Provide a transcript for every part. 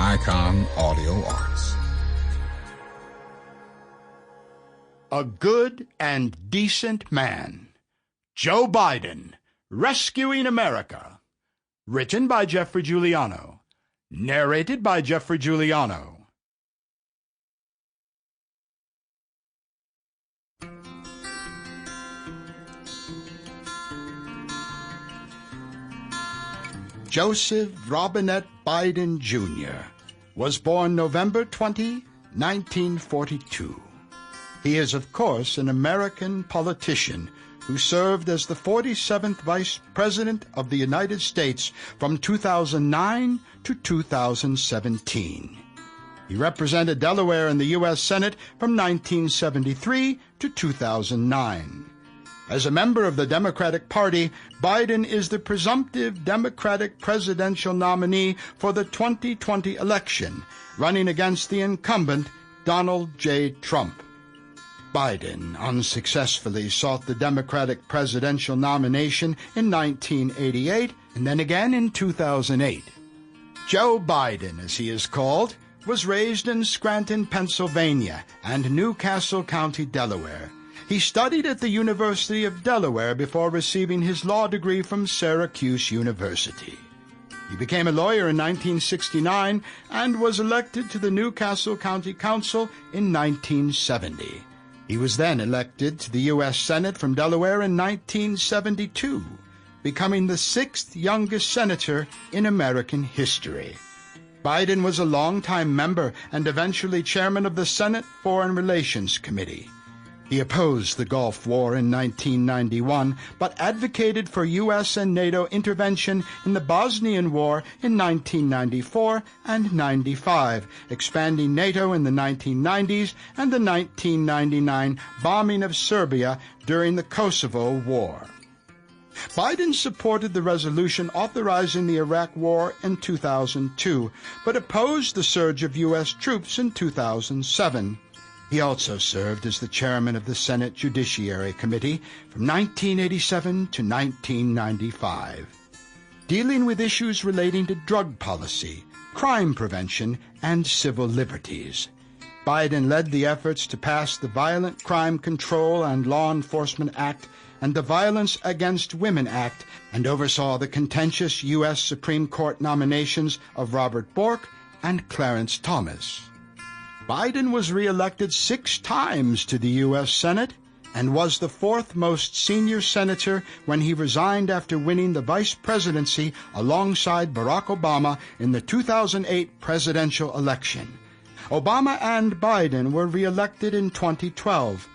Icon Audio Arts. A Good and Decent Man. Joe Biden, Rescuing America. Written by Geoffrey Giuliano. Narrated by Geoffrey Giuliano. Joseph Robinette Biden Jr. was born November 20, 1942. He is, of course, an American politician who served as the 47th Vice President of the United States from 2009 to 2017. He represented Delaware in the U.S. Senate from 1973 to 2009. As a member of the Democratic Party, Biden is the presumptive Democratic presidential nominee for the 2020 election, running against the incumbent Donald J. Trump. Biden unsuccessfully sought the Democratic presidential nomination in 1988 and then again in 2008. Joe Biden, as he is called, was raised in Scranton, Pennsylvania, and Newcastle County, Delaware. He studied at the University of Delaware before receiving his law degree from Syracuse University. He became a lawyer in 1969 and was elected to the Newcastle County Council in 1970. He was then elected to the U.S. Senate from Delaware in 1972, becoming the sixth youngest senator in American history. Biden was a longtime member and eventually chairman of the Senate Foreign Relations Committee. He opposed the Gulf War in 1991, but advocated for U.S. and NATO intervention in the Bosnian War in 1994 and 95, expanding NATO in the 1990s and the 1999 bombing of Serbia during the Kosovo War. Biden supported the resolution authorizing the Iraq War in 2002, but opposed the surge of U.S. troops in 2007. He also served as the chairman of the Senate Judiciary Committee from 1987 to 1995, dealing with issues relating to drug policy, crime prevention, and civil liberties. Biden led the efforts to pass the Violent Crime Control and Law Enforcement Act and the Violence Against Women Act, and oversaw the contentious U.S. Supreme Court nominations of Robert Bork and Clarence Thomas. Biden was reelected 6 times to the U.S. Senate and was the 4th most senior senator when he resigned after winning the vice presidency alongside Barack Obama in the 2008 presidential election. Obama and Biden were reelected in 2012.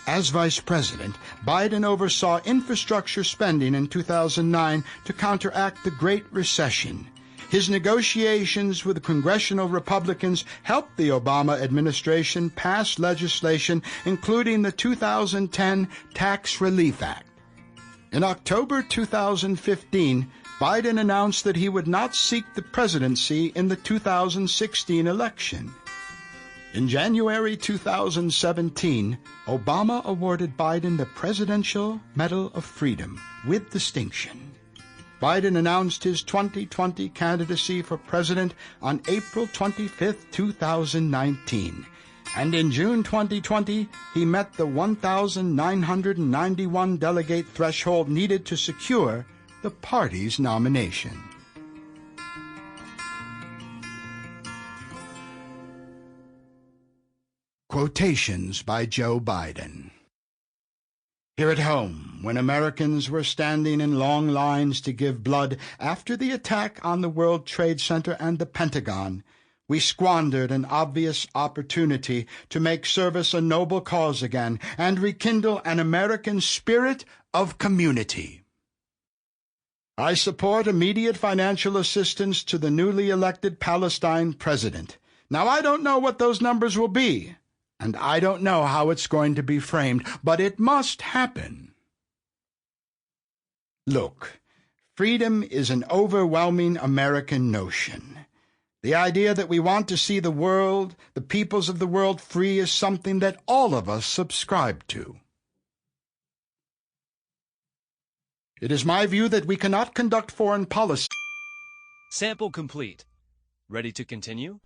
As vice president, Biden oversaw infrastructure spending in 2009 to counteract the Great Recession. His negotiations with congressional Republicans helped the Obama administration pass legislation including the 2010 Tax Relief Act. In October 2015, Biden announced that he would not seek the presidency in the 2016 election. In January 2017, Obama awarded Biden the Presidential Medal of Freedom with distinction. Biden announced his 2020 candidacy for president on April 25, 2019, and in June 2020 he met the 1,991 delegate threshold needed to secure the party's nomination. Quotations by Joe Biden. Here at home, when Americans were standing in long lines to give blood after the attack on the World Trade Center and the Pentagon, we squandered an obvious opportunity to make service a noble cause again and rekindle an American spirit of community. I support immediate financial assistance to the newly elected Palestine president. Now, I don't know what those numbers will be, and I don't know how it's going to be framed, but it must happen. Look, freedom is an overwhelming American notion. The idea that we want to see the world, the peoples of the world, free is something that all of us subscribe to. It is my view that we cannot conduct foreign policy. Sample complete. Ready to continue?